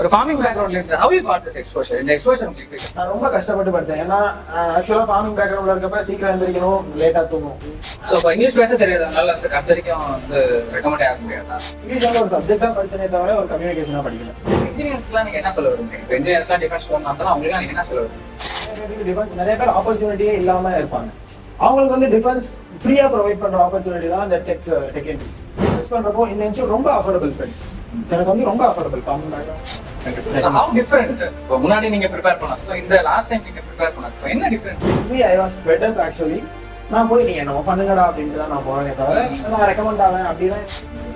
ஒரு ஃபார்மிங் பேக்ரவுண்ட்ல இருந்து how you got this exposure? இந்த எக்ஸ்போஷர் உங்களுக்கு நான் ரொம்ப கஷ்டப்பட்டு படிச்சேன். ஏன்னா ஆக்சுவலா ஃபார்மிங் பேக்ரவுண்ட்ல இருக்கப்ப சீக்கிரம் எந்திரிக்கணும், லேட்டா தூங்கணும். ஸோ இப்போ இங்கிலீஷ் பேச தெரியாதனால வந்து கடைசி வரைக்கும் வந்து ரெக்கமெண்ட் ஆக முடியாதா? இங்கிலீஷ் வந்து ஒரு சப்ஜெக்டா படிச்சனே தவிர ஒரு கம்யூனிகேஷனா படிக்கல. இன்ஜினியர்ஸ்லாம் நீங்க என்ன சொல்ல வருவீங்க? இப்போ இன்ஜினியர்ஸ்லாம் டிஃபென்ஸ் போகணும்னா அவங்களுக்கு நீங்க என்ன சொல்ல வருவீங்க? டிஃபென்ஸ் நிறைய பேர் ஆப்பர்ச்சுனிட்டியே இல்லாம இருப்பாங்க. அவங்களுக்கு வந்து டிஃபென்ஸ் ஃப்ரீயா ப்ரொவைட் பண்ற ஆப்பர்ச்சுனிட்டி தான் இந்த டெக் என்ட்ரிஸ். இன்வெஸ்ட் பண்றப்போ இந்த இன்ஸ்டியூட் ரொம்ப அஃபோர்டபுள் பிரைஸ். எனக்கு வந்து ரொம்ப affordable farming background. So how different? இப்போ முன்னாடி நீங்க ப்ரிப்பேர் பண்ணதுக்கும் இந்த லாஸ்ட் டைம் நீங்க ப்ரிப்பேர் பண்ணதுக்கும் என்ன difference? I was fed up actually. நான் போய் நீங்க என்ன பண்ணுங்கடா அப்படின்ட்டு தான் நான் போனேனே தவிர நான் ரெக்கமெண்ட் ஆவேன் அப்படின்னா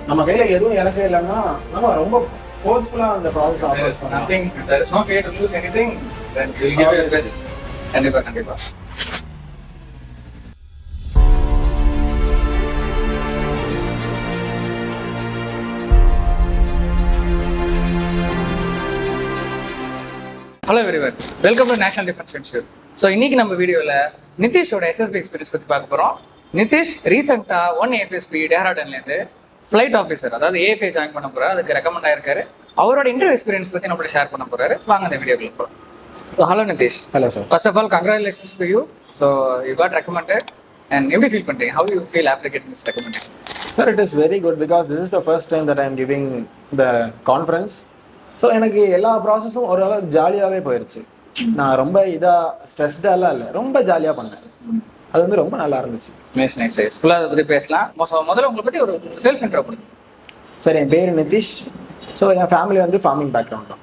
நம்ம கையில எதுவும் இலக்கு இல்லைன்னா நம்ம ரொம்ப ஃபோர்ஸ்ஃபுல்லா அந்த ப்ராசஸ் ஆப்போஸ் பண்ணலாம். Nothing, there is no fear to lose anything, then you will give your best. கண்டிப்பா. Hello everyone, welcome to national defence institute. So இன்னைக்கு நம்ம வீடியோவில் நிதிஷோட எஸ்எஸ்பி எக்ஸ்பீரியன்ஸ் பற்றி பார்க்க போகிறோம். நிதிஷ் ரீசெண்டாக 1 AFSP டேராடன்லேருந்து ஃப்ளைட் ஆஃபீஸர், அதாவது ஏஎஃப்ஏ ஜாயின் பண்ண போகிறார். அதுக்கு ரெக்கமெண்ட் ஆயிருக்காரு. அவரோட இன்டர்வியூ எக்ஸ்பீரியன்ஸ் பற்றி நம்மளோட ஷேர் பண்ண போகிறாரு. வாங்க அந்த வீடியோக்குள்ள போகிறோம். So hello Nitish. Hello sir. First of all congratulations to you. So you got recommended and எப்படி ஃபீல் பண்ணுறீங்க? How you feel after getting this recommendation? Sir, it is very good because this is the first time that I am giving the conference. So எனக்கு எல்லா ப்ராசஸும் ஓரளவுக்கு ஜாலியாகவே போயிடுச்சு. நான் ரொம்ப ஸ்ட்ரெஸ்டாலாம் இல்லை, ரொம்ப ஜாலியாக பண்ணேன். அது வந்து ரொம்ப நல்லா இருந்துச்சு. நைஸ். ஃபுல்லாக அதை பற்றி பேசலாம். முதல்ல உங்களை பற்றி ஒரு செல்ஃப் இன்ட்ரோ கொடுங்க. சார், என் பேர் நிதிஷ். ஸோ என் ஃபேமிலி வந்து ஃபார்மிங் பேக்ரவுண்ட் தான்.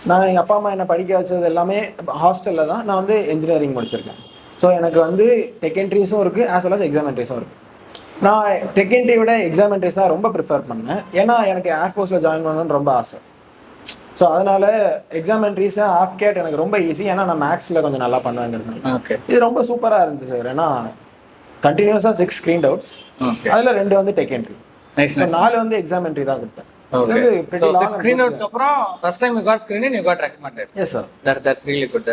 நான் எங்கள் அப்பா அம்மா என்னை படிக்க வச்சது எல்லாமே ஹாஸ்டலில் தான். நான் வந்து இன்ஜினியரிங் முடிச்சிருக்கேன். ஸோ எனக்கு வந்து டெக் என்ட்ரிஸும் இருக்குது, ஆஸ் வெல் அஸ் எக்ஸாம் என்ட்ரிஸும் இருக்குது. நான் டெக் என்ட்ரி விட எக்ஸாம் என்ட்ரிஸ் தான் ரொம்ப ப்ரிஃபர் பண்ணேன். ஏன்னா எனக்கு ஏர்ஃபோர்ஸில் ஜாயின் பண்ணணும்னு ரொம்ப ஆசை. ஸோ அதனால எக்ஸாம் என்ட்ரிஸ் ஆஃப்கேட் எனக்கு ரொம்ப ஈஸி. ஏன்னா நான் மேக்ஸில் கொஞ்சம் நல்லா பண்ணுவேங்கிறது. இது ரொம்ப சூப்பராக இருந்துச்சு சார். ஏன்னா கண்டினியூஸாக 6 ஸ்க்ரீன் அவுட்ஸ், அதில் 2 வந்து டெக் என்ட்ரி, 4 வந்து எக்ஸாம் என்ட்ரி தான் கொடுத்தேன். ஸ்க்ரீன் அவுட்க்கு அப்புறம் first time you got screen and you got recommended. Yes sir. That's really good.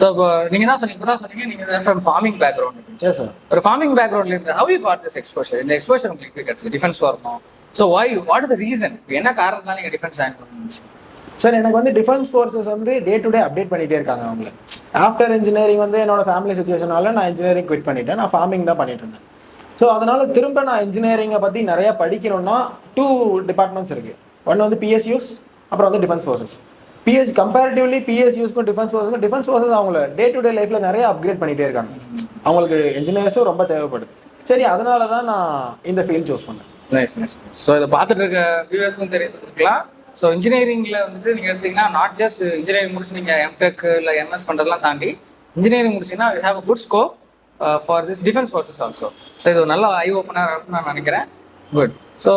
So இப்போ நீங்கள் தான் சொன்னீங்க நீங்கள் from farming background. Yes sir. ஒரு ஃபார்மிங் பேக்ரவுண்ட்ல இருந்து how you got this exposure? இந்த எக்ஸ்போஷர் உங்களுக்கு எப்படி கிடைச்சது? டிஃபென்ஸ் வரணும். So what is the reason? என்ன காரணத்தால நீங்கள் டிஃபென்ஸ் ஜாயின் பண்ணுங்க? சார், எனக்கு வந்து டிஃபென்ஸ் ஃபோர்ஸஸ் வந்து டே டு டே அப்டேட் பண்ணிகிட்டே இருக்காங்க. அவங்கள ஆஃப்டர் இன்ஜினியரிங் வந்து என்னோட ஃபேமிலி சுச்சுவேஷனால நான் இன்ஜினியரிங் குவிட் பண்ணிட்டேன். நான் ஃபார்மிங் தான் பண்ணிட்டு இருந்தேன். ஸோ அதனால திரும்ப நான் இன்ஜினியரிங்கை பற்றி நிறையா படிக்கணும்னா 2 டிபார்ட்மெண்ட்ஸ் இருக்குது. ஒன்று வந்து பிஎஸ்யூஸ், அப்புறம் வந்து டிஃபென்ஸ் ஃபோர்ஸஸ். கம்பேரிட்டிவ்லி பிஎஸ்யூஸ்க்கும் டிஃபென்ஸ் ஃபோர்ஸஸ் அவங்கள டே டு டே லைஃப்பில் நிறைய அப்கிரேட் பண்ணிகிட்டே இருக்காங்க. அவங்களுக்கு இன்ஜினியர்ஸும் ரொம்ப தேவைப்படுது. சரி, அதனால தான் நான் இந்த ஃபீல்ட் சூஸ் பண்ணேன். நைஸ். ஸோ இதை பார்த்துட்டு இருக்க வியூவர்ஸ்க்கும் தெரிஞ்சுக்கலாம். ஸோ இன்ஜினியரிங்கில் வந்துட்டு நீங்கள் எடுத்தீங்கன்னா நாட் ஜஸ்ட் இன்ஜினியரிங் முடிச்சு நீங்கள் எம்டெக் இல்லை எம்எஸ் பண்ணுறதுலாம் தாண்டி இன்ஜினியரிங் முடிச்சிங்கன்னா you have a good scope for this defence forces also. So இது ஒரு நல்ல ஐ ஓப்பனாக இருக்குன்னு நான் நினைக்கிறேன். குட். ஸோ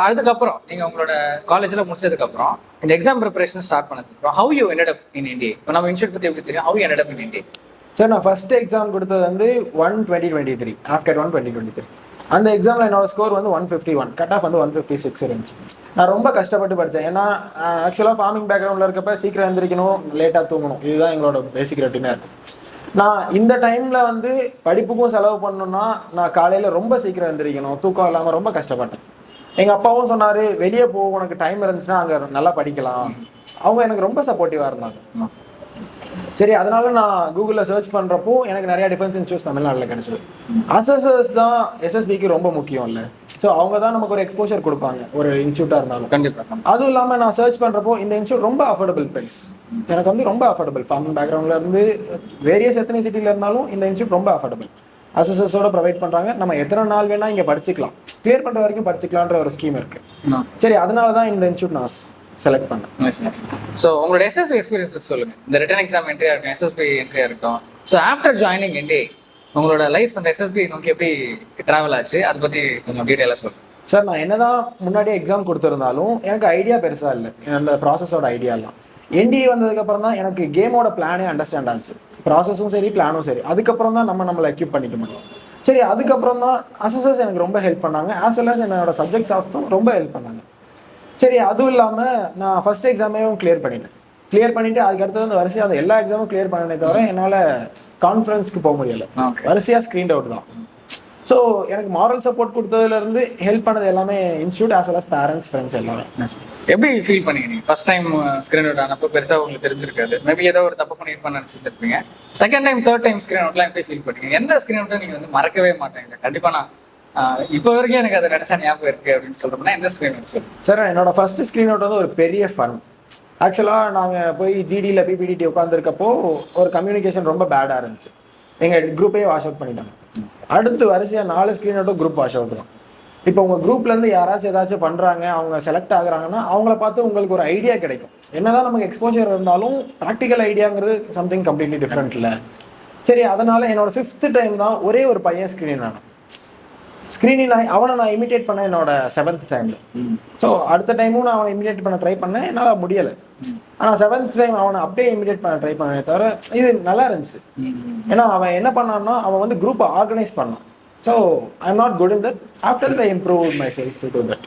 அதுக்கப்புறம் நீங்கள் உங்களோட காலேஜில் முடிச்சதுக்கப்புறம் இந்த எக்ஸாம் ப்ரிப்பரேஷன் ஸ்டார்ட் பண்ணதுக்கப்புறம் how you ended up in India? இப்போ நம்ம இன்ஸ்டியூட் பற்றி எப்படி தெரியும்? How you ended up in India? Sir, நான் ஃபர்ஸ்ட் எக்ஸாம் கொடுத்தது வந்து 1/2023, ஆஃப்கேட் 1/2023. அந்த எக்ஸாமில் என்னோட ஸ்கோர் வந்து 151, கட் ஆஃப் வந்து 156 இருந்துச்சு. நான் ரொம்ப கஷ்டப்பட்டு படித்தேன். ஏன்னா ஆக்சுவலாக ஃபார்மிங் பேக்ரவுண்டில் இருக்கப்ப சீக்கிரம் எழுந்திரிக்கணும், லேட்டாக தூங்கணும், இதுதான் எங்களோட பேசிக் ரொட்டீனாக இருக்குது. நான் இந்த டைமில் வந்து படிப்புக்கும் செலவு பண்ணணும்னா நான் காலையில் ரொம்ப சீக்கிரம் எழுந்திரிக்கணும், தூக்கம் இல்லாமல் ரொம்ப கஷ்டப்பட்டேன். எங்கள் அப்பாவும் சொன்னார், வெளியே போ, உனக்கு டைம் இருந்துச்சுன்னா அங்கே நல்லா படிக்கலாம். அவங்க எனக்கு ரொம்ப சப்போர்ட்டிவாக இருந்தாங்க. சரி, அதனால நான் கூகுளில் சர்ச் பண்ணுறப்போ எனக்கு நிறையா டிஃபென்ஸ் இன்ஸ்டியூட்ஸ் தமிழ்நாட்டில் கிடைச்சது. அசஸர்ஸ் தான் எஸ்எஸ்பிக்கு ரொம்ப முக்கியம் இல்லை. ஸோ அவங்க தான் நமக்கு ஒரு எக்ஸ்போஷர் கொடுப்பாங்க, ஒரு இன்ஸ்டியூட்டாக இருந்தாலும். கண்டிப்பாக. அதுவும் இல்லாமல் நான் சர்ச் பண்ணுறப்போ இந்த இன்ஸ்டியூட் ரொம்ப அஃபோர்டபுள் ப்ரைஸ். எனக்கு வந்து ரொம்ப அஃபோர்டபுள். ஃபார்மிங் பேக்ரவுண்டில் இருந்து வேரியஸ் எத்தனைசிட்டியில் இருந்தாலும் இந்த இன்ஸ்டியூட் ரொம்ப அஃபோர்டபுள். அசஸர்ஸோட ப்ரொவைட் பண்ணுறாங்க. நம்ம எத்தனை நாள் வேணால் இங்கே படிச்சுக்கலாம், கிளியர் பண்ணுற வரைக்கும் படிச்சுக்கலான்ற ஒரு ஸ்கீம் இருக்குது. சரி, அதனால தான் இந்த இன்ஸ்டியூட் நான் செலக்ட் பண்ணேன். ஸோ உங்களோட எஸ்எஸ்பி எக்ஸ்பீரியன்ஸ் சொல்லுங்க. இந்த ரிட்டன் எக்ஸாம் என்ட்ரியா இருக்கும், எஸ்எஸ்பி என்ட்ரியா இருக்கும். ஸோ ஆஃப்டர் ஜாயினிங் என்டிஏ உங்களோட லைஃப் அந்த எஸ்எஸ்பி நோக்கி எப்படி ட்ராவல் ஆச்சு, அதை பற்றி கொஞ்சம் டீட்டெயிலாக சொல்லுங்க. சார், நான் என்னதான் முன்னாடியே எக்ஸாம் கொடுத்துருந்தாலும் எனக்கு ஐடியா பெருசாக இல்லை. அந்த ப்ராசஸோட ஐடியாலாம் என்டிஏ வந்ததுக்கப்புறம் தான் எனக்கு கேமோட பிளானே அண்டர்ஸ்டாண்ட் ஆச்சு. ப்ராசஸும் சரி, பிளானும் சரி. அதுக்கப்புறம் தான் நம்மளை எக்யூப் பண்ணிக்க முடியும். சரி, அதுக்கப்புறம் தான் அசஸர்ஸ் எனக்கு ரொம்ப ஹெல்ப் பண்ணாங்க, ஆஸ் வெல் அஸ் என்னோட சப்ஜெக்ட் ஸ்டாஃப்ஸும் ரொம்ப ஹெல்ப் பண்ணாங்க. சரி, அதுவும் இல்லாமல் நான் ஃபர்ஸ்ட் எக்ஸாமையும் கிளியர் பண்ணிவிட்டு அதுக்கடுத்தது அந்த வரிசையாக அந்த எல்லா எக்ஸாமும் கிளியர் பண்ணனே தவிர என்னால் கான்ஃபரன்ஸ்க்கு போக முடியலை. வரிசையாக ஸ்க்ரீன் அவுட் தான். ஸோ எனக்கு மாரல் சப்போர்ட் கொடுத்ததுலேருந்து ஹெல்ப் பண்ணது எல்லாமே institute as well as parents friends எல்லாமே. எப்படி ஃபீல் பண்ணீங்க நீங்கள் ஃபர்ஸ்ட் டைம் ஸ்க்ரீன் அவுட் ஆனப்போ பெருசாக உங்களுக்கு தெரிஞ்சிருக்காது, மேபி ஏதோ ஒரு தப்பு பண்ணியிருப்பான்னு நினச்சிருப்பீங்க. Second time third time screen அவுட்லாம் எப்படி ஃபீல் பண்ணீங்க? எந்த ஸ்க்ரீன் அவுட்டை நீங்கள் வந்து மறக்கவே மாட்டேங்க கண்டிப்பாக நான் இப்போ வரைக்கும் எனக்கு அதை நினச்சா ஞாபகம் இருக்குது அப்படின்னு சொல்கிறோம்னா எந்த ஸ்க்ரீன் அவுட் சொல்லுங்கள் சார்? என்னோட ஃபர்ஸ்ட் ஸ்க்ரீன் அவுட் வந்து ஒரு பெரிய ஃபன். ஆக்சுவலாக நாங்கள் போய் ஜிடியில் பிபிடிடி உட்காந்துருக்கப்போ ஒரு கம்யூனிகேஷன் ரொம்ப பேடாக இருந்துச்சு. எங்கள் குரூப்பே வாஷ் அவுட் பண்ணிட்டாங்க. அடுத்து வரிசையாக 4 ஸ்க்ரீன் அவுட்டும் குரூப் வாஷ் அவுட் தான். இப்போ உங்கள் குரூப்லேருந்து யாராச்சும் ஏதாச்சும் பண்ணுறாங்க, அவங்க செலக்ட் ஆகுறாங்கன்னா அவங்கள பார்த்து உங்களுக்கு ஒரு ஐடியா கிடைக்கும். என்னதான் நமக்கு எக்ஸ்போஷர் இருந்தாலும் ப்ராக்டிக்கல் ஐடியாங்கிறது சம்திங் கம்ப்ளீட்லி டிஃப்ரெண்ட் இல்லை. சரி, அதனால் என்னோட 5th டைம் தான் ஒரே ஒரு பையன் ஸ்க்ரீன் ஆனான். ஸ்க்ரீனிங் அவனை நான் இமிட்டேட் பண்ணேன் என்னோட 7th டைமில். ஸோ அடுத்த டைமும் நான் அவனை இமிட்டேட் பண்ண ட்ரை பண்ணேன், என்னால் முடியலை. ஆனால் 7th டைம் அவனை அப்படியே இமிட்டேட் பண்ண ட்ரை பண்ணே தவிர இது நல்லா இருந்துச்சு. ஏன்னா அவன் என்ன பண்ணான்னா அவன் வந்து குரூப்பை ஆர்கனைஸ் பண்ணான். So I am not good in that. After that I improve my self to do that.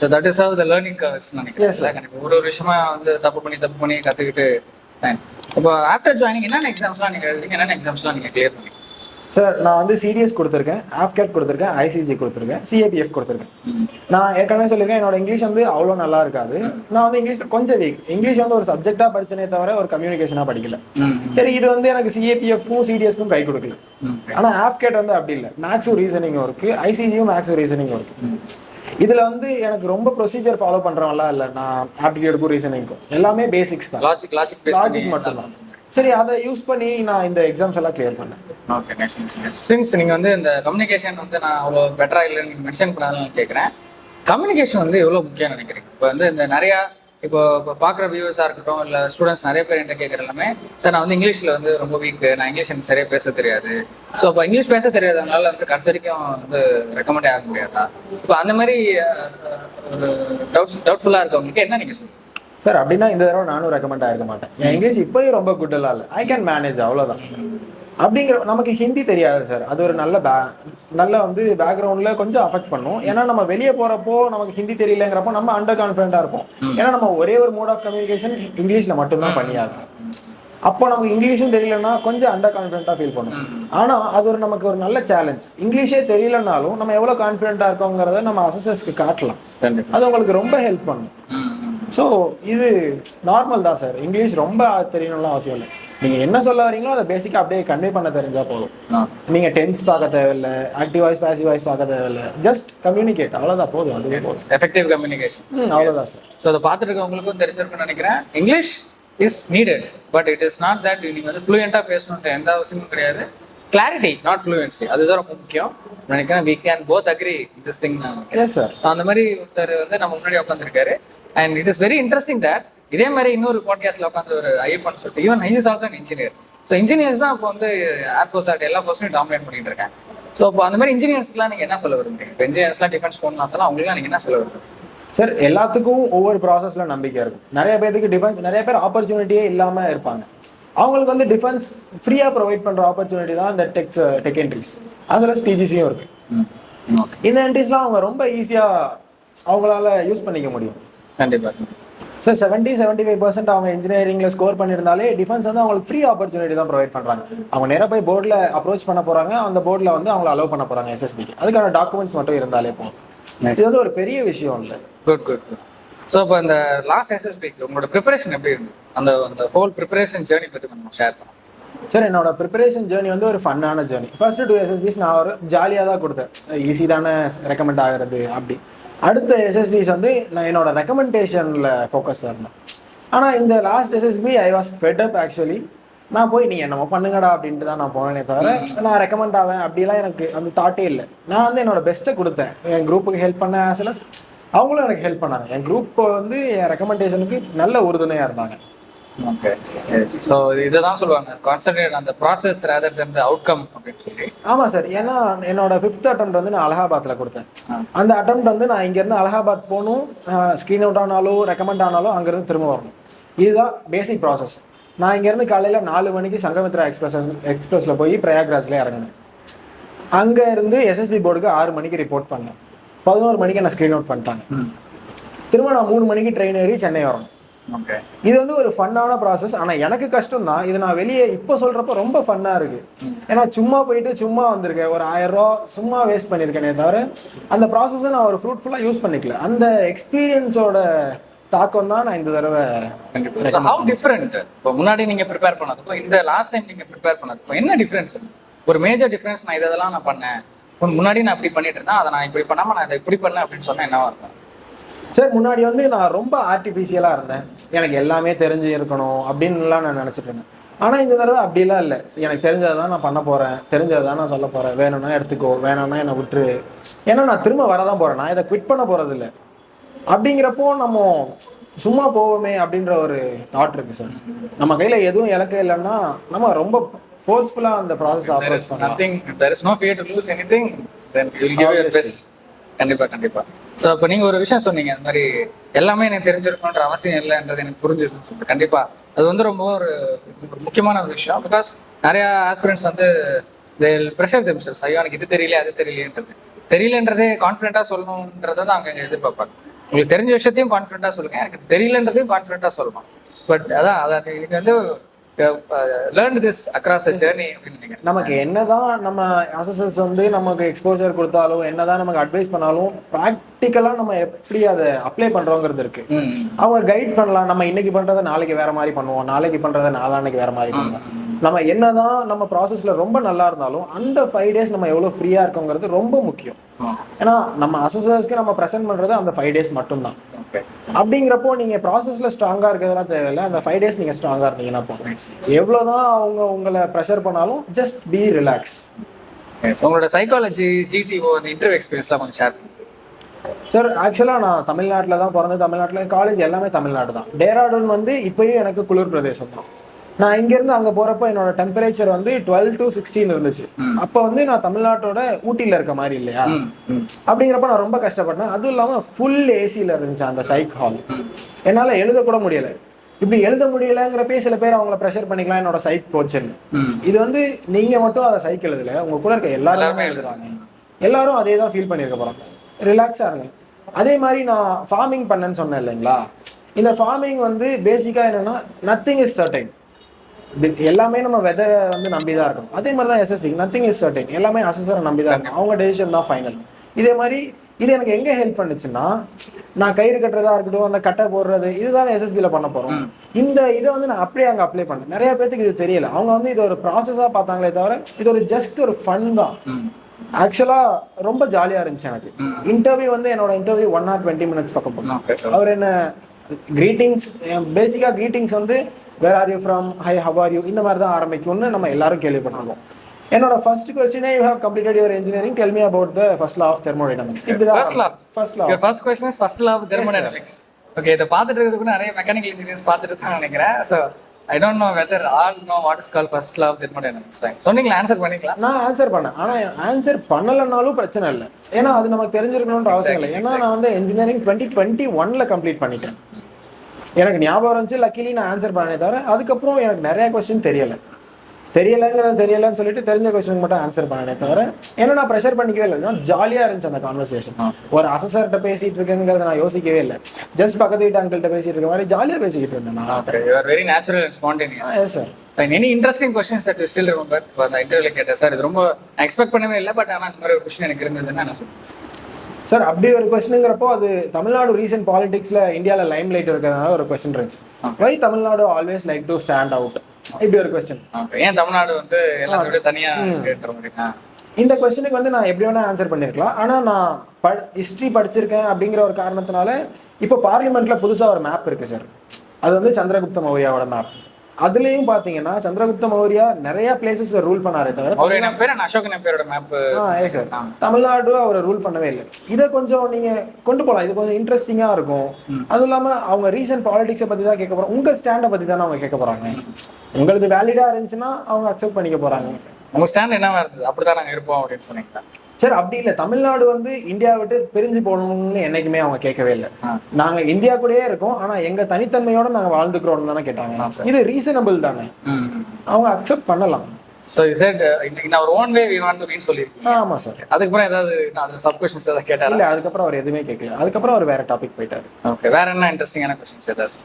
So that is how the learning curves நினைக்கிறேன். ஒரு விஷயமா வந்து தப்பு பண்ணி கற்றுக்கிட்டு. இப்போ ஆஃப்டர் ஜாயினிங் என்னென்ன எக்ஸாம்ஸ்லாம் நீங்கள் எழுதுறீங்க, என்னென்ன எக்ஸாம்ஸ்லாம் நீங்கள் கிளியர் பண்ணீங்க? சார், நான் வந்து சிடிஎஸ் கொடுத்துருக்கேன், ஆஃப்கேட் கொடுத்துருக்கேன், ஐசிஜி கொடுத்துருக்கேன், சிஏபிஎஃப் கொடுத்துருக்கேன். நான் ஏற்கனவே சொல்லியிருக்கேன் என்னோட இங்கிலீஷ் வந்து அவ்வளோ நல்லா இருக்காது. நான் வந்து இங்கிலீஷில் கொஞ்சம் வீக். இங்கிலீஷ் வந்து ஒரு சப்ஜெக்டாக படிச்சனே தவிர ஒரு கம்யூனிகேஷனாக படிக்கல. சரி, இது வந்து எனக்கு சிஏபிஎஃப்க்கும் சிடிஎஸ்க்கும் கை கொடுக்கல. ஆனால் ஆஃப்கேட் வந்து அப்படி இல்லை. மேக்ஸும் ரீசனிங்கும் இருக்குது, ஐசிஜியும் மேக்ஸும் ரீசனிங்கும் இருக்குது. இதில் வந்து எனக்கு ரொம்ப ப்ரொசீஜர் ஃபாலோ பண்ணுறவங்களாம் இல்லை. நான் ஆப்டிடியூடுக்கும் ரீசனிங்க்கும் எல்லாமே பேசிக்ஸ் தான், லாஜிக் மட்டும்தான். சரி, அதை யூஸ் பண்ணி நான் இந்த எக்ஸாம்ஸ் எல்லாம் கிளியர் பண்ணேன். ஓகே, சின்ஸ் நீங்கள் வந்து இந்த கம்யூனிகேஷன் வந்து நான் அவ்வளோ பெட்டராக இல்லைன்னு நீங்கள் மென்ஷன் பண்ணாலும் கேட்குறேன். கம்யூனிகேஷன் வந்து எவ்வளோ முக்கியம் நினைக்கிறீங்க? இப்போ வந்து இந்த நிறையா இப்போ பார்க்குற வியூவர்ஸாக இருக்கட்டும், இல்லை ஸ்டூடெண்ட்ஸ் நிறைய பேர் என்கிட்ட கேட்குற எல்லாமே, சார் நான் வந்து இங்கிலீஷில் வந்து ரொம்ப வீக்கு, நான் இங்கிலீஷ் எனக்கு சரியாக பேச தெரியாது. ஸோ இப்போ இங்கிலீஷ் பேச தெரியாதனால வந்து கடைசி வரைக்கும் வந்து ரெக்கமெண்டே ஆக முடியாதா? இப்போ அந்த மாதிரி ஒரு டவுட்ஃபுல்லாக இருக்கவங்களுக்கு என்ன நீங்கள் சொல்லுங்கள்? சார், அப்படின்னா இந்த தடவை நானும் ரெக்கமெண்ட் ஆகிருக்க மாட்டேன். என் இங்கிலீஷ் இப்போயும் ரொம்ப குட்டெல்லாம் இல்லை, ஐ கேன் மேனேஜ், அவ்வளோதான். அப்படிங்கிற நமக்கு ஹிந்தி தெரியாது சார், அது ஒரு நல்ல வந்து பேக்ரவுண்டில் கொஞ்சம் அஃபெக்ட் பண்ணும். ஏன்னா நம்ம வெளியே போகிறப்போ நமக்கு ஹிந்தி தெரியலங்கிறப்போ நம்ம அண்டர் கான்ஃபிடென்ட்டாக இருப்போம். ஏன்னா நம்ம ஒரே ஒரு மோட் ஆஃப் கம்யூனிகேஷன் இங்கிலீஷில் மட்டும்தான் பண்ணியாகும். அப்போ நமக்கு இங்கிலீஷும் தெரியலன்னா கொஞ்சம் அண்டர் கான்ஃபிடென்ட்டாக ஃபீல் பண்ணும். ஆனால் அது நமக்கு ஒரு நல்ல சேலஞ்ச். இங்கிலீஷே தெரியலனாலும் நம்ம எவ்வளோ கான்ஃபிடென்ட்டாக இருக்கோங்கிறத நம்ம அசஸர்ஸ்க்கு காட்டலாம். அது உங்களுக்கு ரொம்ப ஹெல்ப் பண்ணும். ஸோ இது நார்மல் தான் சார். இங்கிலீஷ் ரொம்ப தெரியணும்லாம் அவசியம் இல்லை. நீங்கள் என்ன சொல்ல வரீங்களோ அதை பேசிக்காக அப்படியே கன்வே பண்ண தெரிஞ்சால் போதும். நீங்கள் டென்ஸ் பார்க்க தேவையில்லை, ஆக்டிவ் வாய்ஸ் பேசிவ் வாய்ஸ் பார்க்க தேவையில்லை, ஜஸ்ட் கம்யூனிகேட், அவ்வளோதான் போதும். அதுவே போதும், எஃபெக்டிவ் கம்யூனிகேஷன், அவ்வளோதான் சார். ஸோ அதை பார்த்துட்டு இருக்கவங்களுக்கும் தெரிஞ்சிருக்குன்னு நினைக்கிறேன். English is needed, but it is not that நீங்கள் வந்து ஃப்ளூயண்ட்டாக பேசணுன்ற எந்த அவசியமும் கிடையாது. கிளாரிட்டி, நாட் ஃப்ளூயன்சி, அதுதான் ரொம்ப முக்கியம் நினைக்கிறேன். We can both agree this thing. Sir, so அந்த மாதிரி ஒருத்தர் வந்து நம்ம முன்னாடி உட்காந்துருக்காரு. And it is very interesting that இதே மாதிரி இன்னொரு பாட்காஸ்ட்ல உட்காந்து ஒரு ஐயப்பன் சொல்லிட்டு, even he is also an engineer. So engineers தான் இப்போ வந்து ஏர்ஃபோர்ஸ் ஆர்ட் எல்லா போர்ஸையும் டாமினேட் பண்ணிட்டு இருக்காங்க. ஸோ இப்போ அந்த மாதிரி இன்ஜினியர்ஸ்க்குலாம் நீங்கள் என்ன சொல்ல விரும்புறீங்க? இப்போ இன்ஜினியர்ஸ்லாம் டிஃபென்ஸ் போகணும்னா சொல்லலாம், அவங்களுக்குலாம் நீங்கள் என்ன சொல்ல விரும்புறீங்க? சார், எல்லாத்துக்கும் ஒவ்வொரு ப்ராசஸ்ல நம்பிக்கை இருக்கும். நிறைய பேருக்கு டிஃபென்ஸ், நிறைய பேர் ஆப்பர்ச்சுனிட்டியே இல்லாமல் இருப்பாங்க. அவங்களுக்கு வந்து டிஃபென்ஸ் ஃப்ரீயாக ப்ரொவைட் பண்ணுற ஆப்பர்ச்சுனிட்டி தான் இந்த tech entries, as well as டிஜிசியும் இருக்கு. இந்த என்ட்ரிஸ்லாம் அவங்க ரொம்ப ஈஸியாக அவங்களால யூஸ் பண்ணிக்க முடியும். கண்டிப்பாக சார், 70-75% அவங்க இன்ஜினியரிங்கில் ஸ்கோர் பண்ணியிருந்தாலே டிஃபென்ஸ் வந்து அவங்களுக்கு ஃப்ரீ ஆப்பர்ச்சுனிட்டி தான் ப்ரொவைட் பண்ணுறாங்க. அவங்க நேராக போய் போர்டில் அப்ரோச் பண்ண போகிறாங்க, அந்த போர்டில் வந்து அவங்கள அலோவ் பண்ண போகிறாங்க எஸ்எஸ்பிக்கு. அதுக்கான டாக்குமெண்ட்ஸ் மட்டும் இருந்தாலே போதும். இது வந்து ஒரு பெரிய விஷயம் இல்லை. குட். ஸோ இப்போ இந்த லாஸ்ட் எஸ்எஸ்பிக்கு உங்களோட ப்ரிப்பரேஷன் எப்படி இருந்தது? அந்த ஹோல் ப்ரிப்பரேஷன் ஜேர்னி பற்றி கொஞ்சம் ஷேர் பண்ணுவோம். சார், என்னோட ப்ரிப்பரேஷன் ஜேர்னி வந்து ஒரு ஃபன்னான ஜேர்னி. ஃபர்ஸ்ட் 2 எஸ்எஸ்பிஸ் நான் ஒரு ஜாலியாக தான் கொடுத்தேன், ஈஸி தானே ரெக்கமெண்ட் ஆகிறது அப்படி. அடுத்த எஸ்எஸ்பிஸ் வந்து நான் என்னோட ரெக்கமெண்டேஷனில் ஃபோக்கஸ்டாக இருந்தேன். ஆனால் இந்த last SSB I was fed up actually. நான் போய் நீ என்னமோ பண்ணுங்கடா அப்படின்ட்டு தான் நான் போனேனே தவிர நான் ரெக்கமெண்ட் ஆவேன் அப்படிலாம் எனக்கு அந்த தாட்டே இல்லை. நான் வந்து என்னோட பெஸ்ட்டை கொடுத்தேன், என் குரூப்புக்கு ஹெல்ப் பண்ணேன், ஆஸ் வெல் அஸ் அவங்களும் எனக்கு ஹெல்ப் பண்ணாங்க. என் குரூப் வந்து என் ரெக்கமெண்டேஷனுக்கு நல்ல உறுதுணையாக இருந்தாங்க. ஓகே, ஸோ இதை தான் சொல்லுவாங்க, கான்சன்ட்ரேட் அந்த ப்ராசஸ் ரேதர் தென் தி அவுட்கம் அப்படின்னு சொல்லி. ஆமாம் சார், ஏன்னா என்னோட 5th அட்டெம்ப்ட் வந்து நான் அலகாபாத்தில் கொடுத்தேன். அந்த அட்டெம்ப்ட் வந்து நான் இங்கேருந்து அலகாபாத் போகணும், ஸ்க்ரீன் அவுட் ஆனாலும் ரெக்கமெண்ட் ஆனாலும் அங்கேருந்து திரும்ப வரணும். இதுதான் பேசிக் ப்ராசஸ். நான் இங்கேருந்து காலையில் 4 மணிக்கு சங்கமித்ரா எக்ஸ்பிரஸில் போய் பிரயாக்ராஜில் இறங்கினேன். அங்கே இருந்து எஸ்எஸ்பி போர்டுக்கு 6 மணிக்கு ரிப்போர்ட் பண்ணேன். 11 மணிக்கு நான் ஸ்க்ரீன் அவுட் பண்ணிட்டாங்க. திரும்ப நான் 3 மணிக்கு ட்ரெயின் ஏறி சென்னை வரணும். ஓகே. இது வந்து ஒரு ஃபன்னான ப்ராசஸ். ஆனால் எனக்கு கஷ்டம் தான். இது நான் வெளியே இப்போ சொல்கிறப்ப ரொம்ப ஃபன்னாக இருக்குது. ஏன்னா சும்மா போயிட்டு சும்மா வந்திருக்கேன், ஒரு 1000 ரூபா சும்மா வேஸ்ட் பண்ணியிருக்கேனே தவிர அந்த ப்ராசஸை நான் ஒரு ஃப்ரூட்ஃபுல்லாக யூஸ் பண்ணிக்கல. அந்த எக்ஸ்பீரியன்ஸோட தாக்கம் தான் நான் இந்த தடவை. ஹவு டிஃபரெண்ட் இப்போ முன்னாடி நீங்கள் ப்ரிப்பேர் பண்ணதுக்கும் இந்த லாஸ்ட் டைம் நீங்கள் ப்ரிப்பேர் பண்ணதுக்கும் என்ன டிஃப்ரென்ஸ்? ஒரு மேஜர் டிஃப்ரென்ஸ், நான் இதெல்லாம் நான் பண்ணேன், முன்னாடி நான் அப்படி பண்ணிட்டு இருந்தேன், அதை நான் இப்படி பண்ணாமல் நான் இதை இப்படி பண்ணேன் அப்படின்னு சொன்னால் என்னவா இருக்கும்? சார், முன்னாடி வந்து நான் ரொம்ப ஆர்டிஃபிஷியலாக இருந்தேன். எனக்கு எல்லாமே தெரிஞ்சு இருக்கணும் அப்படின்லாம் நான் நினச்சிட்டு இருந்தேன். ஆனால் இந்த தடவை அப்படிலாம் இல்லை. எனக்கு தெரிஞ்சதை தான் நான் பண்ண போகிறேன், தெரிஞ்சதை தான் நான் சொல்ல போகிறேன். வேணும்னா எடுத்துக்கோ, வேணும்னா என்னை விட்டுரு. ஏன்னா நான் திரும்ப வரதான் போகிறேன், நான் இதை குவிட் பண்ண போகிறது இல்லை. அப்படிங்கிறப்போ நம்ம சும்மா போவோமே அப்படின்ற ஒரு தாட் இருக்குது சார். நம்ம கையில் எதுவும் இலக்கு இல்லைன்னா நம்ம ரொம்ப ஃபோர்ஸ்ஃபுல்லாக அந்த ப்ராசஸ் ஆப்ரேட் பண்ணலாம். கண்டிப்பா. ஸோ இப்போ நீங்கள் ஒரு விஷயம் சொன்னீங்க, அந்த மாதிரி எல்லாமே எனக்கு தெரிஞ்சிருக்கணுன்ற அவசியம் இல்லைன்றது எனக்கு புரிஞ்சுதுன்னு சொல்லிட்டு. கண்டிப்பா அது வந்து ரொம்ப ஒரு முக்கியமான ஒரு விஷயம். பிகாஸ் நிறைய ஆஸ்பிரண்ட்ஸ் வந்து ப்ரெஷர் தெம்செல்ஸ், ஐயோ எனக்கு இது தெரியல அது தெரியலன்றதே கான்ஃபிடென்ட்டாக சொல்லணுன்றதை தான் அவங்க எதிர்பார்ப்பாங்க. உங்களுக்கு தெரிஞ்ச விஷயத்தையும் கான்ஃபிடென்ட்டாக சொல்லுங்க, எனக்கு தெரியலன்றதையும் கான்ஃபிடென்ட்டாக சொல்லணும். பட் அதான் இன்னைக்கு வந்து learned this across the journey. நமக்கு என்னதான் நம்ம அசஸர்ஸ் வந்து நமக்கு எக்ஸ்போஜர் கொடுத்தாலும், என்னதான் நமக்கு அட்வைஸ் பண்ணாலும், ப்ராக்டிக்கலா நம்ம எப்படி அதை அப்ளை பண்றோங்கிறது இருக்கு. அவங்க கைட் பண்ணலாம். நம்ம இன்னைக்கு பண்றதை நாளைக்கு வேற மாதிரி பண்ணுவோம், நாளைக்கு பண்றதை நாளான்னைக்கு வேற மாதிரி பண்ணுவோம். நம்ம என்னதான் நம்ம ப்ராசஸ்ல ரொம்ப நல்லா இருந்தாலும் அந்த 5 days நம்ம எவ்வளவு ஃப்ரீயா இருக்கோங்கிறது ரொம்ப முக்கியம். ஏன்னா நம்ம அசஸர்ஸ்க்கு நம்ம ப்ரெசென்ட் பண்றது அந்த 5 days மட்டும்தான். அப்படிங்கிறப்போ நீங்க ப்ராசஸ்ல ஸ்ட்ராங்கா இருக்கிறதெல்லாம் தேவையில்லை. அந்த 5 days நீங்க ஸ்ட்ராங்கா இருந்தீங்கன்னா போதும். எவ்வளவுதான் அவங்க உங்களை ப்ரெஷர் பண்ணாலும் ஜஸ்ட் பி ரிலாக்ஸ். உங்களோட சைக்காலஜி, ஜிடிஓ, அந்த இன்டர்வியூ எக்ஸ்பீரியன்ஸ்லாம் கொஞ்சம் ஷேர் பண்ணுங்க சார். ஆக்சுவலாக நான் தமிழ்நாட்டில் தான் பிறந்து, தமிழ்நாட்டில் காலேஜ் எல்லாமே தமிழ்நாடு தான். டேராடூன் வந்து இப்போயும் எனக்கு குளிர் பிரதேசம் தான். நான் இங்கேருந்து அங்கே போகிறப்ப என்னோட டெம்பரேச்சர் வந்து 12 to 16 இருந்துச்சு. அப்போ வந்து நான் தமிழ்நாட்டோட ஊட்டியில் இருக்க மாதிரி இல்லையா, அப்படிங்கிறப்ப நான் ரொம்ப கஷ்டப்பட்டேன். அதுவும் இல்லாமல் ஃபுல் ஏசியில் இருந்துச்சு அந்த சைக் ஹால். என்னால் எழுதக்கூட முடியலை. இப்படி எழுத முடியலைங்கிறப்பே சில பேர் அவங்கள ப்ரெஷர் பண்ணிக்கலாம், என்னோட சைக் போச்சுன்னு. இது வந்து நீங்கள் மட்டும் அதை சைக் எழுதலை, உங்கள் கூட இருக்க எல்லாருமே எழுதுறாங்க. எல்லாரும் அதே தான் ஃபீல் பண்ணியிருக்க போகிறாங்க. ரிலாக்ஸாக இருங்க. அதே மாதிரி நான் ஃபார்மிங் பண்ணேன்னு சொன்னேன் இல்லைங்களா. இந்த ஃபார்மிங் வந்து பேசிக்காக என்னென்னா நத்திங் இஸ் சர்டைன். எல்லாமே நம்ம வெதரை வந்து நம்பி தான் இருக்கணும். அதே மாதிரி தான் எஸ்எஸ்பி, நத்திங் இஸ் சர்டைன். எல்லாமே அசஸரை நம்பி தான் இருக்கணும். அவங்க டெசிஷன் தான் ஃபைனல். இதே மாதிரி இது எனக்கு எங்கே ஹெல்ப் பண்ணுச்சுன்னா, நான் கயிறு கட்டுறதா இருக்கட்டும், அந்த கட்டை போடுறது, இதுதான் எஸ்எஸ்பியில் பண்ண போகிறோம். இந்த இதை வந்து நான் அப்படியே அங்கே அப்ளை பண்ணேன். நிறைய பேருக்கு இது தெரியல. அவங்க வந்து இது ஒரு ப்ராசஸாக பார்த்தாங்களே தவிர இது ஒரு ஜஸ்ட் ஒரு ஃபன் தான். ஆக்சுவலாக ரொம்ப ஜாலியாக இருந்துச்சு எனக்கு. இன்டர்வியூ வந்து என்னோட இன்டர்வியூ 1 hour 20 minutes பக்கம் போச்சு. அவர் என்ன கிரீட்டிங்ஸ், பேசிக்காக கிரீட்டிங்ஸ் வந்து where are you from, hi how are you, இந்த மாதிரி தான் ஆரம்பிக்கும்னு நம்ம எல்லாரும் கேள்விப்பட்டிருக்கோம். என்னோட first question, you have completed your engineering, tell me about the first law of thermodynamics. இப்படிதான் first question is first law of thermodynamics. Okay, இத பார்த்துட்டு இருக்கிறதுக்கு நிறைய மெக்கானிக்கல் இன்ஜினியர்ஸ் பார்த்துட்டு இருக்காங்க நினைக்கிறேன். So I don't know whether all know what is called first law of thermodynamics. சொன்னீங்களா, answer பண்ணீங்களா? நான் ஆன்சர் பண்ணேன். ஆனால் ஆன்சர் பண்ணலனாலும் பிரச்சனை இல்லை. ஏன்னா அது நமக்கு தெரிஞ்சிருக்கணும்ன்ற அவசியம் இல்லை. ஏன்னா நான் வந்து இன்ஜினியரிங் 2021 கம்ப்ளீட் பண்ணிட்டேன். எனக்கு ஞாபகம் இருந்துச்சு, லக்கிலி நான் ஆன்சர் பண்ணனே தவிர அதுக்கப்புறம் எனக்கு நிறைய கொஸ்டின் தெரியலன்னு சொல்லிட்டு தெரிஞ்ச கொஸ்டின் மட்டும் ஆன்சர் பண்ணனே தவிர ஏன்னா நான் ப்ரெஷர் பண்ணிக்கவே இல்லை. ஜாலியாக இருந்துச்சு அந்த கான்வர்சேஷன். ஒரு அசஸர்கிட்ட பேசிட்டு இருக்கேங்கிறத நான் யோசிக்கவே இல்லை. ஜஸ்ட் பக்கத்து வீட்டு அங்கிள்கிட்ட பேசிட்டு இருக்க மாதிரி ஜாலியாக பேசிக்கிட்டு இருந்தேன் நான். Very natural and spontaneous. Yes sir. Any interesting questions that you still remember? அந்த இன்டர்வியூல கேட்டேன் சார், இது ரொம்ப எக்ஸ்பெக்ட் பண்ணவே இல்லை, பட் ஆனால் இந்த மாதிரி ஒரு கொஸ்டின் எனக்கு இருந்ததுன்னு நான் சொல்லுவேன் சார். அப்படி ஒரு கொஸ்டினுங்கிறப்போ அது தமிழ்நாடு ரீசென்ட் பாலிடிக்ஸ்ல இந்தியாவில் லைம் லைட் இருக்கிறதுனால ஒரு கொஸ்டின் இருந்துச்சு. வை Tamil Nadu always like to stand out, இப்படி ஒரு கொஸ்டின். ஏன் தமிழ்நாடு வந்து எல்லாத்தோட தனியா கேட்கற மாதிரி? இந்த கொஸ்டினுக்கு வந்து நான் எப்படி வேணா ஆன்சர் பண்ணிருக்கலாம். ஆனால் நான் ஹிஸ்ட்ரி படிச்சிருக்கேன் அப்படிங்கிற ஒரு காரணத்தினால இப்போ பார்லிமெண்ட்ல புதுசாக ஒரு மேப் இருக்கு சார். அது வந்து சந்திரகுப்த மௌரியாவோட மேப். அதுலயும் பாத்தீங்கன்னா சந்திரகுப்த மௌரியா நிறைய பிளேசஸ் ரூல் பண்ணாரே தவிர தமிழ்நாடு அவர் ரூல் பண்ணவே இல்லை. இதை கொஞ்சம் நீங்க கொண்டு போகலாம், இது கொஞ்சம் இன்ட்ரெஸ்டிங்கா இருக்கும். அதுவும் இல்லாம அவங்க ரீசன்ட் பாலிடிக்ஸை பத்தி தான் கேட்க போறாங்க, உங்க ஸ்டாண்டை பத்தி தானே அவங்க கேட்க போறாங்க. உங்களுக்கு வேலிடா இருந்துச்சுன்னா அவங்க அக்செப்ட் பண்ணிக்க போறாங்க. உங்க ஸ்டாண்ட் என்னவா இருந்தது, அப்படிதான் நாங்க இருப்போம் அப்படின்னு சொன்னீங்க சார். அப்படி இல்லை, தமிழ்நாடு வந்து இந்தியா விட்டு பிரிஞ்சு போகணும்னு என்னைக்குமே அவங்க கேட்கவே இல்லை. நாங்க இந்தியா கூடயே இருக்கோம், ஆனா எங்க தனித்தன்மையோட நாங்க வாழ்ந்துக்கிறோம்னு தானே கேட்டாங்க. இது ரீசனபிள் தானே, அவங்க அக்செப்ட் பண்ணலாம். So you said in our own way we want to be சொல்லிருக்கீங்க. ஆமா சார். அதுக்கப்புறம் ஏதாவது அந்த சப் क्वेश्चंस ஏதாவது கேட்டாரா? இல்ல, அதுக்கப்புறம் அவர் எதுவுமே கேட்கல. அதுக்கப்புறம் அவர் வேற டாபிக் போயிட்டாரு. ஓகே, வேற என்ன இன்ட்ரெஸ்டிங்கான क्वेश्चंस ஏதாவது?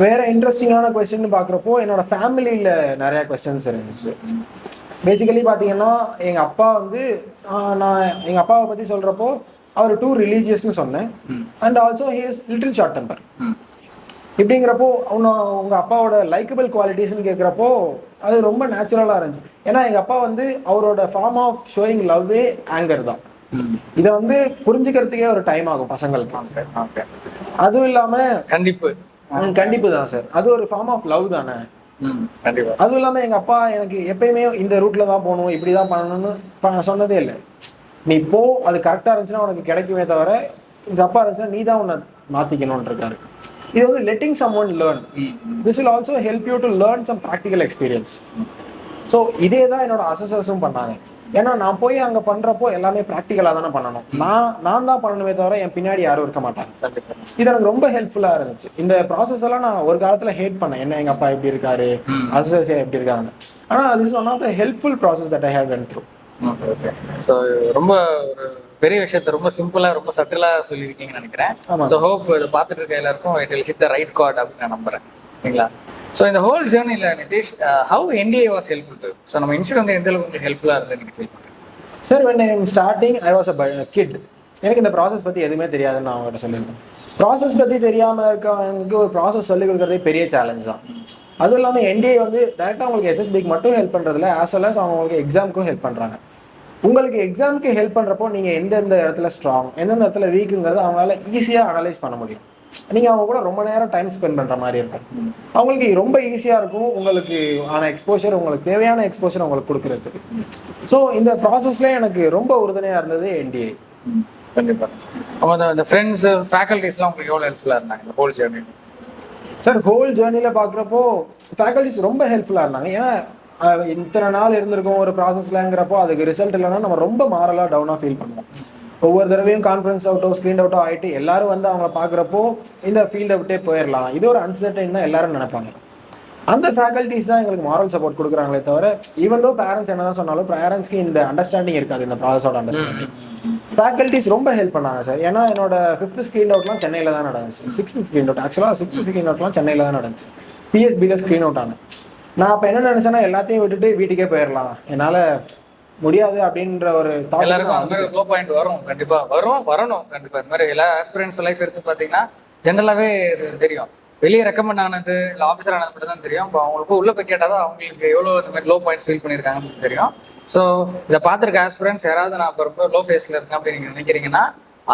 வேற இன்ட்ரெஸ்டிங்கான கொஸ்டின் பார்க்குறப்போ என்னோட ஃபேமிலியில் நிறைய கொஸ்டின்ஸ் இருந்துச்சு. பேசிக்கலி பார்த்தீங்கன்னா எங்கள் அப்பா வந்து நான் எங்கள் அப்பாவை பற்றி சொல்கிறப்போ அவர் டூ ரிலீஜியஸ்னு சொன்னேன். And also he is little short temper. இப்படிங்கிறப்போ உங்கள் அப்பாவோட லைக்கபிள் குவாலிட்டிஸ்ன்னு கேட்குறப்போ அது ரொம்ப நேச்சுரலாக இருந்துச்சு. ஏன்னா எங்கள் அப்பா வந்து அவரோட ஃபார்ம் ஆஃப் ஷோயிங் லவ்வே ஆங்கர் தான். இதை வந்து புரிஞ்சுக்கிறதுக்கே ஒரு டைம் ஆகும் பசங்களுக்கு. அதுவும் இல்லாமல் கண்டிப்பு தான் சார், அது ஒரு ஃபார்ம் ஆஃப் லவ் தானே. அதுவும் இல்லாமல் எங்கள் அப்பா எனக்கு எப்பயுமே இந்த ரூட்ல தான் போகணும் இப்படி தான் பண்ணணும்னு சொன்னதே இல்லை. நீ போ, அது கரெக்டாக இருந்துச்சுன்னா உனக்கு கிடைக்குமே தவிர இந்த தப்பா இருந்துச்சுன்னா நீ தான் உன்னை மாற்றிக்கணும்னு இருக்காரு. இது வந்து letting someone learn. This will also help you to learn some practical experience. So இதே தான் என்னோட அசஸர்ஸும் பண்ணாங்க. ஏன்னா நான் போய் அங்கே பண்ணுறப்போ எல்லாமே ப்ராக்டிக்கலாக தானே பண்ணணும். நான் தான் பண்ணணுமே தவிர என் பின்னாடி யாரும் இருக்க மாட்டாங்க. இது எனக்கு ரொம்ப ஹெல்ப்ஃபுல்லாக இருந்துச்சு. இந்த ப்ராசஸ் எல்லாம் நான் ஒரு காலத்தில் ஹேட் பண்ணேன், என்ன எங்கள் அப்பா எப்படி இருக்காரு, அசஸர்ஸ் எப்படி இருக்காங்க. ஆனால் this is one of the helpful process that I have went through. Okay. So ரொம்ப ஒரு பெரிய விஷயத்த ரொம்ப சிம்பிளா ரொம்ப சட்டிலா சொல்லியிருக்கீங்கன்னு நினைக்கிறேன். ஸோ ஹோப் இதை பார்த்துட்டு இருக்க எல்லாருக்கும் it will hit the right card அப்படின்னு நான் நம்புறேன். சரிங்களா? ஸோ இந்த ஹோல் ஜேர்னியில் Nitish, how NDA was helpful to? So நம்ம இன்ஸ்டியூட் வந்து எந்த அளவுக்கு உங்களுக்கு ஹெல்ப்ஃபுல்லாக இருந்தது நீங்கள் ஃபீல் பண்ணுறேன்? Sir, when I am starting I was a kid. எனக்கு இந்த ப்ராசஸ் பற்றி எதுவுமே தெரியாதுன்னு நான் அவங்ககிட்ட சொல்லியிருந்தேன். ப்ராசஸ் பற்றி தெரியாமல் இருக்கவங்களுக்கு ஒரு ப்ராசஸ் சொல்லிக் கொடுக்குறதே பெரிய சேலஞ்ச் தான். அதுவும் இல்லாமல் என்டிஏ வந்து டேரெக்டாக உங்களுக்கு எஸ்எஸ்பிக்கு மட்டும் ஹெல்ப் பண்ணுறதில்ல, ஆஸ் வெல் அஸ் அவங்க உங்களுக்கு எக்ஸாமுக்கும் ஹெல்ப் பண்ணுறாங்க. உங்களுக்கு எக்ஸாமுக்கு ஹெல்ப் பண்ணுறப்போ நீங்கள் எந்தெந்த இடத்துல ஸ்ட்ராங் எந்தெந்த இடத்துல வீக்குங்கிறது அவங்களால ஈஸியாக அனலைஸ் பண்ண முடியும். நீங்கள் அவங்க கூட ரொம்ப நேரம் டைம் ஸ்பெண்ட் பண்ணுற மாதிரி இருக்கும். அவங்களுக்கு ரொம்ப ஈஸியாக இருக்கும் உங்களுக்கு ஆன எக்ஸ்போஷர், உங்களுக்கு தேவையான எக்ஸ்போஷர் உங்களுக்கு கொடுக்குறதுக்கு. ஸோ இந்த ப்ராசஸ்லேயே எனக்கு ரொம்ப உறுதுணையாக இருந்தது என்டிஏ. கண்டிப்பாக. இந்த ஃப்ரெண்ட்ஸ் ஃபேக்கல்டிஸ்லாம் உங்களுக்கு எவ்வளோ ஹெல்ப்ஃபுல்லாக இருந்தாங்க இந்த ஹோல் ஜேர்னி? சார், ஹோல் ஜேர்னியில் பார்க்குறப்போ ஃபேக்கல்டிஸ் ரொம்ப ஹெல்ப்ஃபுல்லாக இருந்தாங்க. ஏன்னா இத்தனை நாள் இருந்திருக்கும் ஒரு ப்ராசஸ்லங்கிறப்போ அதுக்கு ரிசல்ட் இல்லைன்னா நம்ம ரொம்ப மாரலாக டவுனாக ஃபீல் பண்ணுவோம். ஒவ்வொரு தடவையும் கான்ஃபரன்ஸ் அவுட்டோ ஸ்க்ரீன் அவுட்டோ ஆகிட்டு எல்லாரும் வந்து அவங்க பார்க்குறப்போ இந்த ஃபீல்டை விட்டே போயிடலாம், இது ஒரு அன்சர்டைன் தான் எல்லாரும் நினைப்பாங்க. அந்த ஃபேக்கல்ட்டிஸ் தான் எங்களுக்கு மாரல் சப்போர்ட் கொடுக்குறாங்களே தவிர ஈவன் தோ பேரண்ட்ஸ் என்ன தான் சொன்னாலும் பேரண்ட்ஸ்க்கு இந்த அண்டர்ஸ்டாண்டிங் இருக்காது, இந்த ப்ராசஸோட அண்டர்ஸ்டாண்டிங். ஃபேக்கல்ட்டிஸ் ரொம்ப ஹெல்ப் பண்ணாங்க சார். ஏன்னா என்னோட 5th ஸ்க்ரீன் அவுட்லாம் சென்னையில் தான் நடந்துச்சு. 6th ஸ்க்ரீன் அவுட் ஆக்சுவலாக 6th ஸ்க்ரீன் அவுட்லாம் சென்னையில் தான் நடந்துச்சு. பிஎஸ்பியில் ஸ்க்ரீன் அவுட் ஆனேன். நான் அப்போ என்ன நினச்சேன்னா எல்லாத்தையும் விட்டுட்டு வீட்டுக்கே போயிடலாம், என்னால் முடியாது அப்படின்ற ஒரு எல்லாருக்கும் அந்த மாதிரி லோ பாயிண்ட் வரும், கண்டிப்பா வரணும் கண்டிப்பா. இந்த மாதிரி எல்லா ஆஸ்பிரன்ஸ் லைஃப் எடுத்து பார்த்தீங்கன்னா ஜென்ரலாகவே தெரியும். வெளியே ரெக்கமெண்ட் ஆனது இல்லை ஆஃபீஸர் ஆனது மட்டும் தான் தெரியும். இப்போ அவங்களுக்கு உள்ள போய் கேட்டால் தான் அவங்களுக்கு எவ்வளோ இந்த மாதிரி லோ பாயிண்ட்ஸ் ஃபீல் பண்ணியிருக்காங்கன்னு தெரியும். ஸோ இதை பார்த்துருக்க ஆஸ்பிரன்ஸ் யாராவது நான் இப்போ ரொம்ப லோ ஃபேஸில் இருக்கேன் அப்படின்னு நீங்கள் நினைக்கிறீங்கன்னா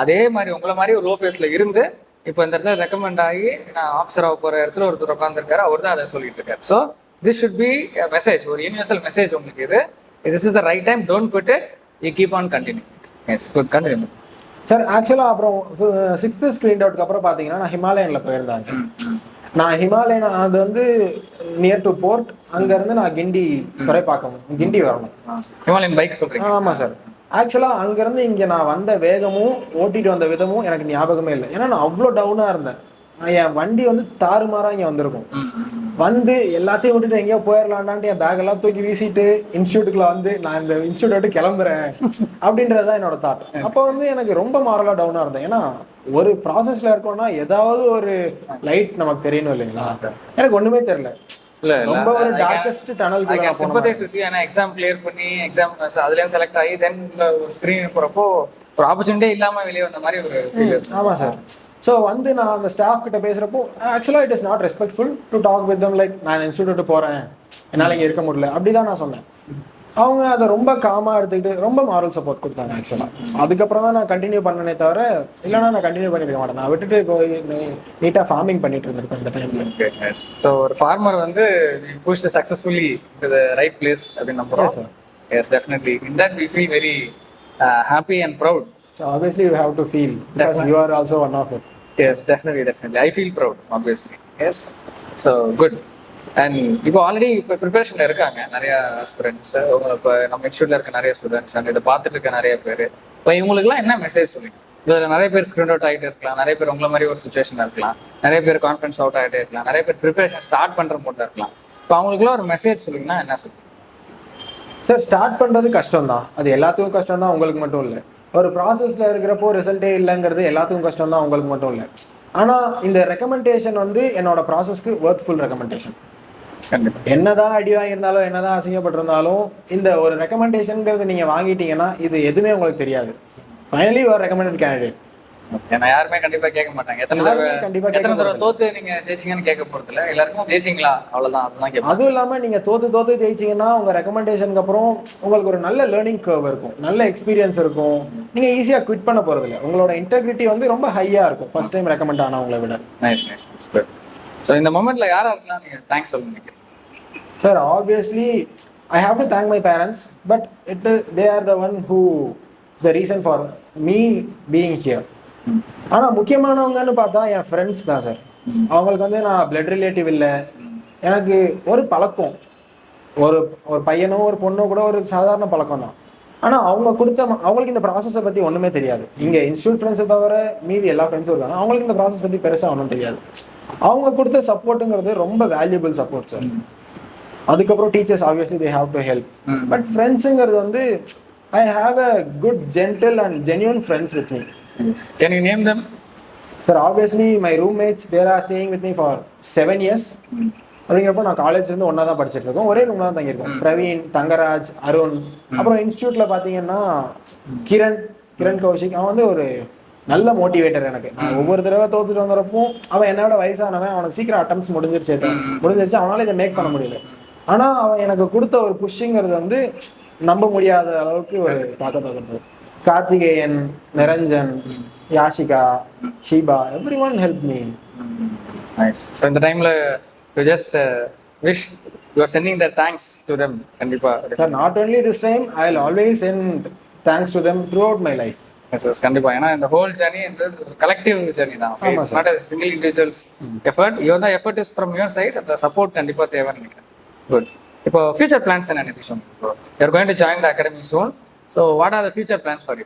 அதே மாதிரி உங்களை மாதிரி ஒரு லோ ஃபேஸில் இருந்து இப்போ இந்த இடத்துல ரெக்கமெண்ட் ஆகி நான் ஆஃபீஸராக போகிற இடத்துல ஒருத்தர் உட்காந்துருக்காரு, அவர் தான் அதை சொல்லிட்டு இருக்காரு. So this should be message, ஒரு யூனிவர்சல் மெசேஜ் உங்களுக்கு இது. This is the right time, don't quit it, you keep on continuing. Yes, good, continue. Sir, ஆக்சுவலாக அப்புறம் 6th ஸ்க்ரீன் அவுட்க்கு அப்புறம் பார்த்தீங்கன்னா நான் ஹிமாலயனில் போயிருந்தாங்க. நான் ஹிமாலயன் அது வந்து நியர் டு போர்ட், அங்கேருந்து நான் கிண்டி வரணும். ஹிமாலயன் பைக் சொல்கிறீங்க? ஆமாம் சார். ஆக்சுவலாக அங்கேருந்து இங்கே நான் வந்த வேகமும் ஓட்டிட்டு வந்த விதமும் எனக்கு ஞாபகமே இல்லை. ஏன்னா நான் அவ்வளோ டவுனாக இருந்தேன். என் வண்டி வந்து தாறுமாறாக இங்கே வந்திருக்கும். வந்து எல்லாத்தையும் விட்டுட்டு எங்கேயோ போயிடலான்டான்ட்டு என் பேக் எல்லாம் தூக்கி வீசிட்டு இன்ஸ்டியூட்டுக்குள்ள வந்து நான் இந்த இன்ஸ்டியூட் விட்டு கிளம்புறேன் அப்படின்றதான் என்னோட தாட். அப்போ வந்து எனக்கு ரொம்ப மாரலா டவுனா இருந்தேன். ஏன்னா ஒரு ப்ராசஸ்ல இருக்கோம்னா ஏதாவது ஒரு லைட் நமக்கு தெரியணும் இல்லைங்களா? எனக்கு ஒண்ணுமே தெரியல. ரொம்ப ஒரு டார்க்கஸ்ட் டனல் கூட sympathize with you. انا exam clear பண்ணி எக்ஸாம் அதுல செலக்ட் ஆகி தென் ஒரு ஸ்கிரீன் போறப்போ ஒரு ஆப்பர்ச்சுனிட்டி இல்லாம வெளியே வந்த மாதிரி ஒரு ஃபீல். ஆமா சார். ஸோ வந்து நான் அந்த ஸ்டாஃப் கிட்ட பேசுகிறப்போ ஆக்சுவலாக it is not respectful to talk with them like நான் இன்ஸ்டியூட் போகிறேன் என்னால் இங்கே இருக்க முடியல அப்படி தான் நான் சொன்னேன். அவங்க அதை ரொம்ப காமாக எடுத்துக்கிட்டு ரொம்ப மாரல் சப்போர்ட் கொடுத்தாங்க. ஆக்சுவலாக அதுக்கப்புறம் தான் நான் கண்டினியூ பண்ணனே தவிர இல்லைனா நான் கண்டினியூ பண்ணியிருக்க மாட்டேன். நான் விட்டுட்டு போய் நீட்டாக ஃபார்மிங் பண்ணிட்டு இருந்திருப்பேன் இந்த டைமில். ஸோ ஒரு ஃபார்மர் வந்து pushed successfully to the right place அப்படின்னு நம்புறோம் sir. Yes, definitely. In that we feel very happy and proud. So obviously you have to feel because you are also one of it. Yes, definitely. I feel proud, obviously. Yes. So good. And இப்போ already இப்போ ப்ரிப்பரேஷன்ல இருக்காங்க நிறைய aspirants. இப்போ நம்ம இன்ஸ்டியூட்ல இருக்க நிறைய students and இதை பார்த்துட்டு இருக்க நிறைய பேர். இப்போ இவங்களுக்குலாம் என்ன மெசேஜ் சொல்லுங்க? இதில் நிறைய பேர் ஸ்கிரீன் அவுட் ஆகிட்டு இருக்கலாம், நிறைய பேர் உங்களை மாதிரி ஒரு சுச்சுவேஷன் இருக்கலாம், நிறைய பேர் கான்ஃபரன்ஸ் அவுட் ஆகிட்டே இருக்கலாம், நிறைய பேர் ப்ரிப்பரேஷன் ஸ்டார்ட் பண்ணுற போட்டு இருக்கலாம். இப்போ அவங்களுக்குலாம் ஒரு மெசேஜ் சொல்லுங்கன்னா என்ன சொல்லுங்க? சார், ஸ்டார்ட் பண்ணுறது கஷ்டம் தான். அது எல்லாத்துக்கும் கஷ்டம் தான், உங்களுக்கு மட்டும் இல்லை. ஒரு ப்ராசஸில் இருக்கிறப்போ ரிசல்ட்டே இல்லைங்கிறது எல்லாத்துக்கும் கஷ்டம் தான், உங்களுக்கு மட்டும் இல்லை. ஆனால் இந்த ரெக்கமெண்டேஷன் வந்து என்னோட ப்ராசஸ்க்கு ஒர்த்ஃபுல் ரெக்கமெண்டேஷன். கண்டிப்பா. என்னதான் அடி வாங்கியிருந்தாலும் என்னதான் அசிங்கப்பட்டிருந்தாலும் இந்த ஒரு ரெக்கமெண்டேஷனுங்கிறது நீங்கள் வாங்கிட்டீங்கன்னா இது எதுவுமே உங்களுக்கு தெரியாது. ஃபைனலி ஒரு ரெக்கமெண்டட் கேண்டிடேட். ஏன்னா யாருமே கண்டிப்பா கேட்க மாட்டாங்க எத்தனை தடவை தோத்து நீங்க ஜெயிச்சிங்கன்னு கேட்க போறது இல்ல, எல்லாருக்கும் ஜெயிச்சிங்களா அவ்வளவுதான், அதுதான் கேட்போம். அதுவும் இல்லாம நீங்க தோத்து ஜெயிச்சீங்கன்னா உங்க ரெக்கமெண்டேஷனுக்கு அப்புறம் உங்களுக்கு ஒரு நல்ல லேர்னிங் கர்வ் இருக்கும், நல்ல எக்ஸ்பீரியன்ஸ் இருக்கும். நீங்க ஈஸியா குவிட் பண்ண போறது இல்லை. உங்களோட இன்டெகிரிட்டி வந்து ரொம்ப ஹையா இருக்கும் ஃபர்ஸ்ட் டைம் ரெக்கமெண்ட் ஆனவங்களை விட. Nice nice nice. ஸோ இந்த மொமெண்ட்ல யாரா இருக்கலாம் நீங்க தேங்க்ஸ் சொல்லுங்க sir? Obviously I have to thank my parents, but they are the one who is the reason for me being here. ஆனால் முக்கியமானவங்கன்னு பார்த்தா என் ஃப்ரெண்ட்ஸ் தான் சார். அவங்களுக்கு வந்து நான் பிளட் ரிலேட்டிவ் இல்லை, எனக்கு ஒரு பழக்கம், ஒரு ஒரு பையனோ ஒரு பொண்ணோ கூட ஒரு சாதாரண பழக்கம் தான். ஆனால் அவங்களுக்கு இந்த ப்ராசஸை பற்றி ஒன்றுமே தெரியாது. இங்கே இன்ஸ்டியூட் ஃப்ரெண்ட்ஸை தவிர மீதி எல்லா ஃப்ரெண்ட்ஸும் இருக்காங்க, அவங்களுக்கு இந்த ப்ராசஸ் பற்றி பெருசாக ஒன்றும் தெரியாது. அவங்க கொடுத்த சப்போர்ட்டுங்கிறது ரொம்ப வேல்யூபிள் சப்போர்ட் சார். அதுக்கப்புறம் teachers obviously they have to help, but ஃப்ரெண்ட்ஸுங்கிறது வந்து I have a good gentle and genuine friends with me. Can you name them? Sir, obviously my roommates, they are staying with me for 7 years. அப்படிங்கிறப்போ நான் காலேஜ்லேருந்து ஒன்றா தான் படிச்சுட்டு இருக்கோம், ஒரே ரூம்ல தான் தங்கியிருக்கோம். பிரவீன், தங்கராஜ், அருண். அப்புறம் இன்ஸ்டியூட்ல பார்த்தீங்கன்னா கிரண் கௌஷிக். அவன் வந்து ஒரு நல்ல மோட்டிவேட்டர் எனக்கு. நான் ஒவ்வொரு தடவை தோத்துட்டு வந்துறப்போ அவன் என்னோட வயசானவன், அவனுக்கு சீக்கிரம் அட்டம்ஸ் முடிஞ்சிருச்சு, அவனால இதை மேக் பண்ண முடியல. ஆனால் அவன் எனக்கு கொடுத்த ஒரு புஷ்ஷுங்கிறது வந்து நம்ப முடியாத அளவுக்கு ஒரு தாக்கத்தை கொடுத்தது. Karthikeyan, Niranjan, Yashika, Sheeba, everyone helped me. Nice. So in the time you just wish you are sending their thanks to them. Kandipa. Sir, not only this time, I will always send thanks to them throughout my life. Yes, yes, Kandipa. ஏன்னா இந்த whole journey is a collective journey தான். It's not a single individual's effort. Even the effort is from your side, the support கண்டிப்பா தேவைன்னு நினைக்கிறேன். Good. இப்போ future plans என்ன நிதிஷம்? You are going to join the academy soon. So what are the future plans for you?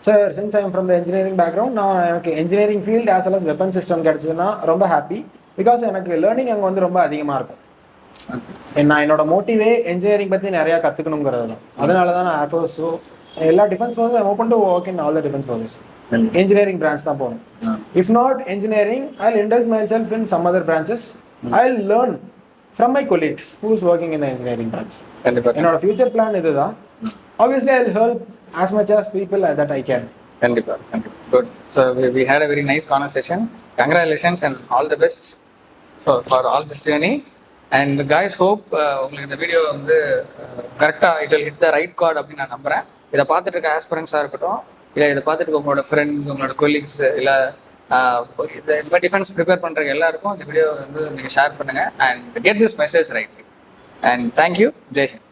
Sir, since I am from the engineering background, நான் எனக்கு engineering field as well as weapon system கிடைச்சதுன்னா ரொம்ப happy. Because எனக்கு learning அங்கே வந்து ரொம்ப அதிகமாக இருக்கும். நான் என்னோட மோட்டிவே இன்ஜினியரிங் பற்றி நிறையா கற்றுக்கணுங்கிறது தான். அதனால தான் நான் ஏர்ஃபோர்ஸோ எல்லா டிஃபென்ஸ் ஃபோர்ஸும் I'm open to work in all the defence forces. Engineering branch தான் போகணும். If not engineering, I'll indulge myself in some other branches. I'll learn from my colleagues who's working in the engineering branch. என்னோட future plan இதுதான். Obviously, I'll help as much as people that I can. Kandipa. Good. So we had a very nice conversation. Congratulations and all the best for all this journey. And guys, hope உங்களுக்கு இந்த video வந்து கரெக்டாக it will hit the right chord அப்படின்னு நான் நம்புறேன். இதை பார்த்துட்டு இருக்க ஆஸ்பிரன்ஸாக இருக்கட்டும், இல்லை இதை பார்த்துட்டு உங்களோட ஃப்ரெண்ட்ஸ், உங்களோட கொலீக்ஸ், இல்லை இந்த மாதிரி டிஃபென்ஸ் ப்ரிப்பேர் பண்ணுற எல்லாருக்கும் இந்த வீடியோ வந்து நீங்கள் ஷேர் பண்ணுங்கள் and get this message right. And thank you. Jai Hind.